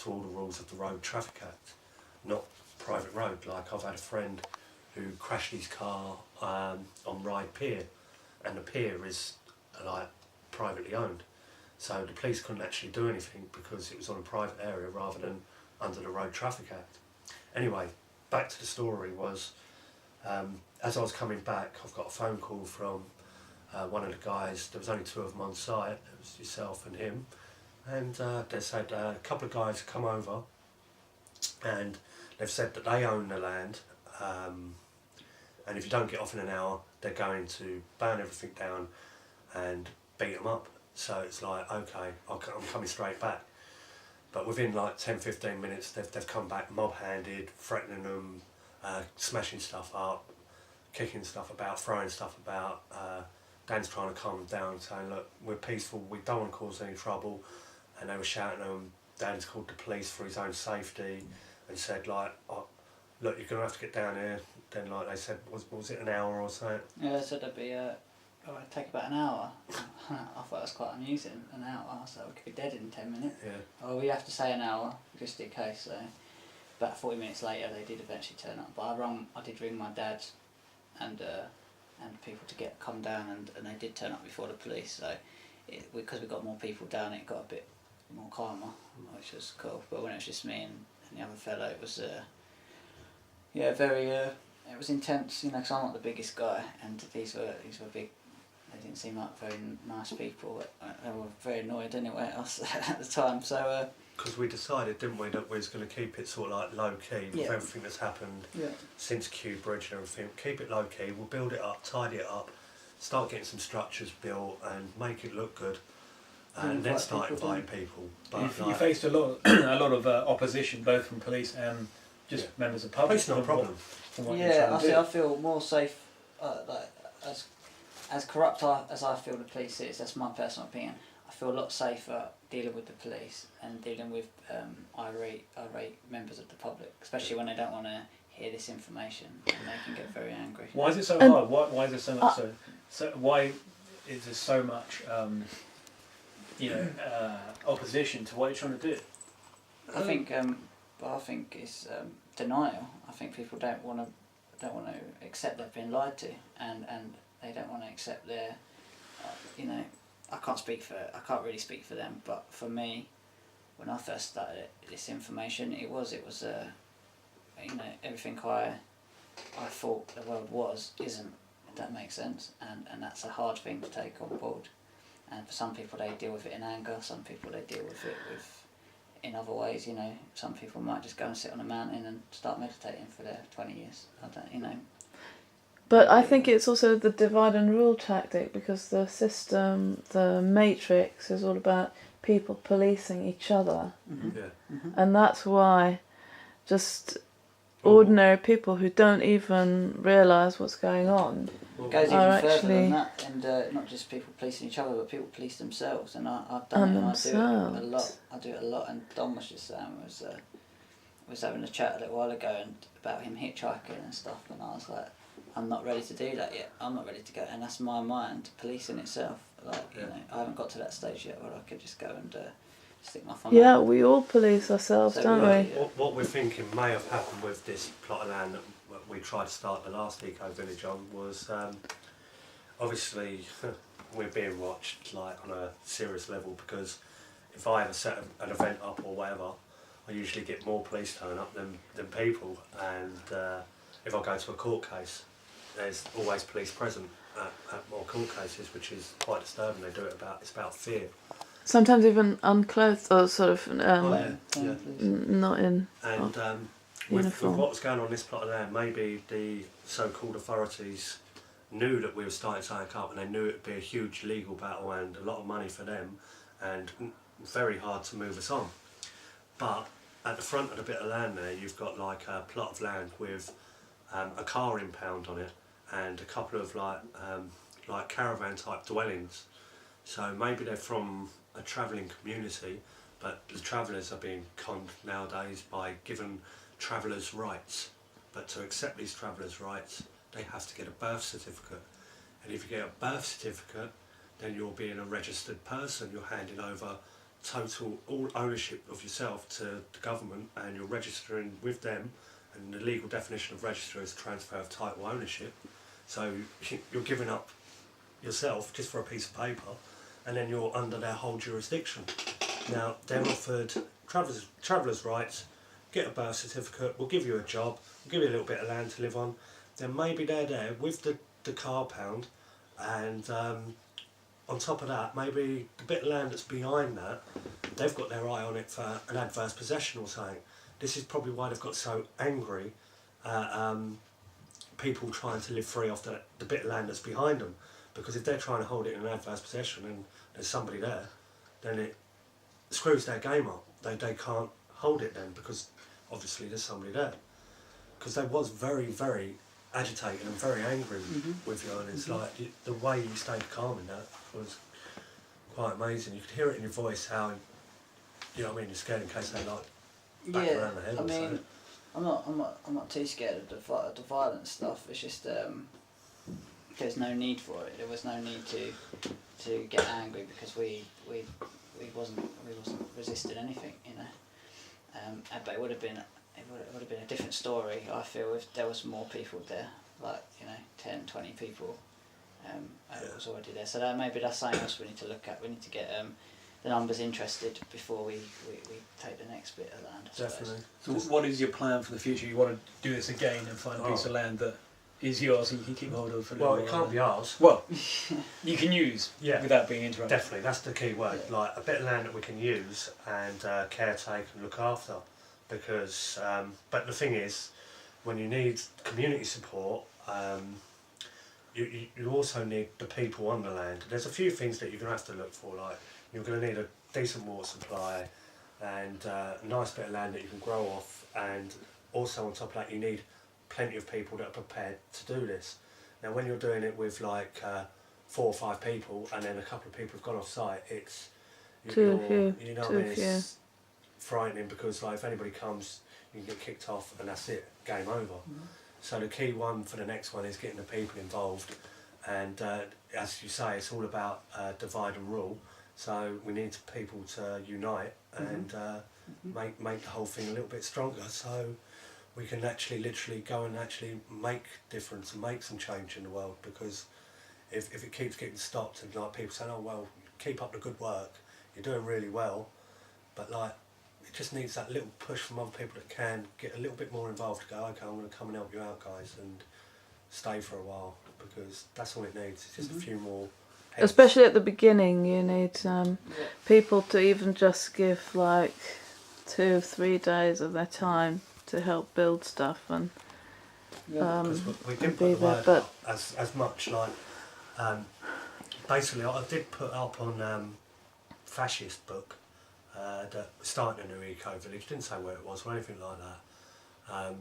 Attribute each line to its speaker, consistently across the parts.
Speaker 1: to all the rules of the Road Traffic Act, not private road. Like I've had a friend who crashed his car on Ryde Pier, and the pier is like privately owned. So the police couldn't actually do anything because it was on a private area rather than under the Road Traffic Act. Anyway, back to the story was, as I was coming back, I've got a phone call from one of the guys. There was only two of them on site. It was yourself and him. And they said a couple of guys come over and they've said that they own the land, and if you don't get off in an hour, they're going to burn everything down and beat them up. So it's like, okay, I'm coming straight back. But within like 10-15 minutes, they've come back mob-handed, threatening them, smashing stuff up, kicking stuff about, throwing stuff about. Dan's trying to calm them down, saying, look, we're peaceful, we don't want to cause any trouble. And they were shouting at him. Dan's called the police for his own safety and said, like, oh, look, you're going to have to get down here. Then, like they said, was it an hour or so?
Speaker 2: Yeah, they said it'd be, it'd take about an hour. I thought it was quite amusing, an hour, so we could be dead in 10 minutes.
Speaker 1: Yeah.
Speaker 2: Oh, we have to say an hour, just in case, so. About 40 minutes later, they did eventually turn up. But I did ring my dad and people to come down, and they did turn up before the police, so because we got more people down, it got a bit more calmer, which was cool. But when it was just me and the other fellow, it was very it was intense, you know, because I'm not the biggest guy, and these were big. They didn't seem like very nice people. They were very annoyed anyway at us at the time. So
Speaker 1: because we decided, didn't we, that we was going to keep it sort of like low key with everything that's happened since Kew Bridge and everything. Keep it low key. We'll build it up, tidy it up, start getting some structures built, and make it look good. And then start inviting people. But
Speaker 3: you faced a lot of opposition, both from police and just members of the public.
Speaker 1: Police not a problem.
Speaker 2: I feel more safe, like as corrupt as I feel the police is. That's my personal opinion. I feel a lot safer dealing with the police and dealing with irate members of the public, especially when they don't want to hear this information and they can get very angry.
Speaker 3: Why is it so hard? Why is there so much? Why is there so much? Opposition to what you're trying to do.
Speaker 2: I think it's denial. I think people don't want to accept they've been lied to, and they don't want to accept their, I can't really speak for them, but for me, when I first started this information, it was everything I thought the world isn't, if that makes sense, and that's a hard thing to take on board. And for some people, they deal with it in anger. Some people, they deal with it in other ways. You know, some people might just go and sit on a mountain and start meditating for their 20 years. I don't.
Speaker 4: But I think it's also the divide and rule tactic, because the system, the matrix, is all about people policing each other.
Speaker 2: Mm-hmm.
Speaker 1: Yeah.
Speaker 2: Mm-hmm.
Speaker 4: And that's why just ordinary people who don't even realise what's going on
Speaker 2: It goes even further than that, and not just people policing each other, but people police themselves. And I've done it, and I do it a lot. I do it a lot. And Don was just saying, was having a chat a little while ago and about him hitchhiking and stuff, and I was like, I'm not ready to do that yet. I'm not ready to go, and that's my mind policing itself. Like I haven't got to that stage yet where I could just go and stick my thumb out.
Speaker 4: We all police ourselves, don't we?
Speaker 1: What we're thinking may have happened with this plot of land that we tried to start the last eco village on was obviously we're being watched like on a serious level, because if I ever set an event up or whatever, I usually get more police turn up than people, and if I go to a court case, there's always police present at more court cases, which is quite disturbing. They do it about fear.
Speaker 4: Sometimes even unclothed or sort of not in
Speaker 1: and with what was going on in this plot of land, maybe the so-called authorities knew that we were starting something up, and they knew it would be a huge legal battle and a lot of money for them and very hard to move us on. But at the front of the bit of land there, you've got like a plot of land with a car impound on it and a couple of like caravan type dwellings. So maybe they're from a travelling community, but the travellers are being conned nowadays by giving travellers rights. But to accept these travellers' rights, they have to get a birth certificate. And if you get a birth certificate, then you're being a registered person. You're handing over total all ownership of yourself to the government, and you're registering with them, and the legal definition of register is transfer of title ownership. So you're giving up yourself just for a piece of paper, and then you're under their whole jurisdiction. Now they're offered travellers' rights, get a birth certificate, we'll give you a job, we'll give you a little bit of land to live on. Then maybe they're there with the car pound, and on top of that, maybe the bit of land that's behind that, they've got their eye on it for an adverse possession or something. This is probably why they've got so angry at people trying to live free off the bit of land that's behind them. Because if they're trying to hold it in an adverse possession and there's somebody there, then it screws their game up. They can't hold it then, because obviously there's somebody there. Because they was very, very agitated and very angry with you, and it's like the way you stayed calm in that was quite amazing. You could hear it in your voice how, you know what I mean, you're scared in case they like back around the head or something.
Speaker 2: I'm not too scared of the violent stuff. It's just there's no need for it. There was no need to get angry because we wasn't resisting anything, you know. But it would have been a different story, I feel, if there was more people there, like, you know, 10, 20 people. It was already there. So maybe that's something else we need to look at. We need to get the numbers interested before we take the next bit of land, I
Speaker 1: Definitely.
Speaker 2: suppose.
Speaker 3: So what is your plan for the future? You want to do this again and find a piece of land that is yours and you can keep hold of for a little
Speaker 1: Well, it can't be ours.
Speaker 3: Well, you can use without being interrupted.
Speaker 1: Definitely, that's the key word.
Speaker 2: Yeah.
Speaker 1: Like a bit of land that we can use and caretake and look after. Because, but the thing is, when you need community support, you also need the people on the land. There's a few things that you're going to have to look for, like you're going to need a decent water supply and a nice bit of land that you can grow off, and also on top of that you need plenty of people that are prepared to do this. Now when you're doing it with like 4 or 5 people and then a couple of people have gone off site, it's
Speaker 4: Too few.
Speaker 1: you know what I mean, it's frightening, because like if anybody comes you can get kicked off and that's it, game over. So the key one for the next one is getting the people involved, and as you say, it's all about divide and rule. So we need people to unite and make the whole thing a little bit stronger, so we can actually literally go and actually make difference and make some change in the world. Because if it keeps getting stopped and like people saying, oh well, keep up the good work, you're doing really well, but like it just needs that little push from other people that can get a little bit more involved to go, okay, I'm going to come and help you out guys and stay for a while, because that's all it needs. It's just a few more heads.
Speaker 4: Especially at the beginning, you need people to even just give like 2 or 3 days of their time to help build stuff, and
Speaker 1: Because we did
Speaker 4: be
Speaker 1: put the
Speaker 4: there,
Speaker 1: word
Speaker 4: but
Speaker 1: up as much like basically I did put up on fascist book that was starting a new eco village, didn't say where it was or anything like that,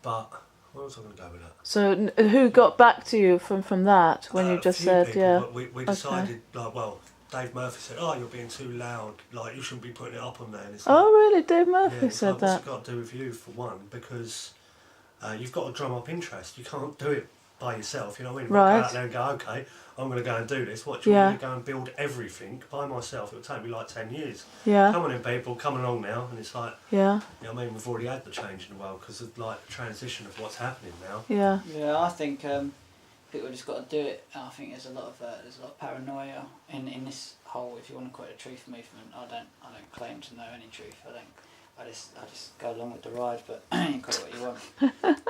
Speaker 1: but where was I going to go with that?
Speaker 4: so who got back to you from that when you just
Speaker 1: a few
Speaker 4: said
Speaker 1: people, but we decided like, well, Dave Murphy said, oh, you're being too loud, like you shouldn't be putting it up on there, and it's like,
Speaker 4: Oh really, Dave Murphy
Speaker 1: yeah,
Speaker 4: said
Speaker 1: what's
Speaker 4: that.
Speaker 1: it got to do with you for one? Because you've got to drum up interest. You can't do it by yourself. You know what I mean?
Speaker 4: Right.
Speaker 1: Go out there and go, okay, I'm going to go and do this. What do you want me to go and build everything by myself? It would take me like 10 years.
Speaker 4: Yeah,
Speaker 1: Come on in, people, come along now. And it's like,
Speaker 4: yeah,
Speaker 1: you know what I mean? We've already had the change in the world because of like the transition of what's happening now.
Speaker 4: yeah.
Speaker 2: Yeah, I think people just got to do it. I think there's a lot of paranoia in this whole, if you want to call it a truth movement. I don't claim to know any truth. I just go along with the ride, but you call it what you want.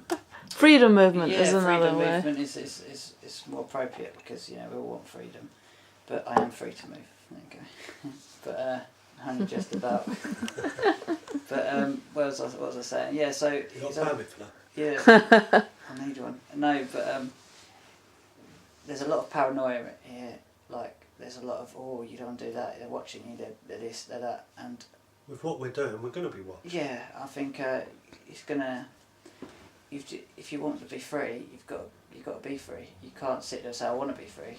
Speaker 2: But
Speaker 4: Freedom movement is
Speaker 2: freedom
Speaker 4: another way.
Speaker 2: movement is more appropriate, because you know we all want freedom. But I am free to move. There you go. But only just about. But what was I saying? Yeah, so
Speaker 1: You got a permit for that?
Speaker 2: yeah, I need one. No, but there's a lot of paranoia here. Like there's a lot of, oh, you don't do that. They're watching you. They're this, they're that, and
Speaker 1: With what we're doing, we're going to be watched.
Speaker 2: yeah, I think it's gonna. If you want to be free, you've got to be free. You can't sit there and say I want to be free,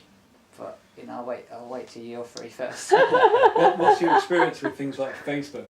Speaker 2: but you know I'll wait till you're free first.
Speaker 3: What's your experience with things like Facebook?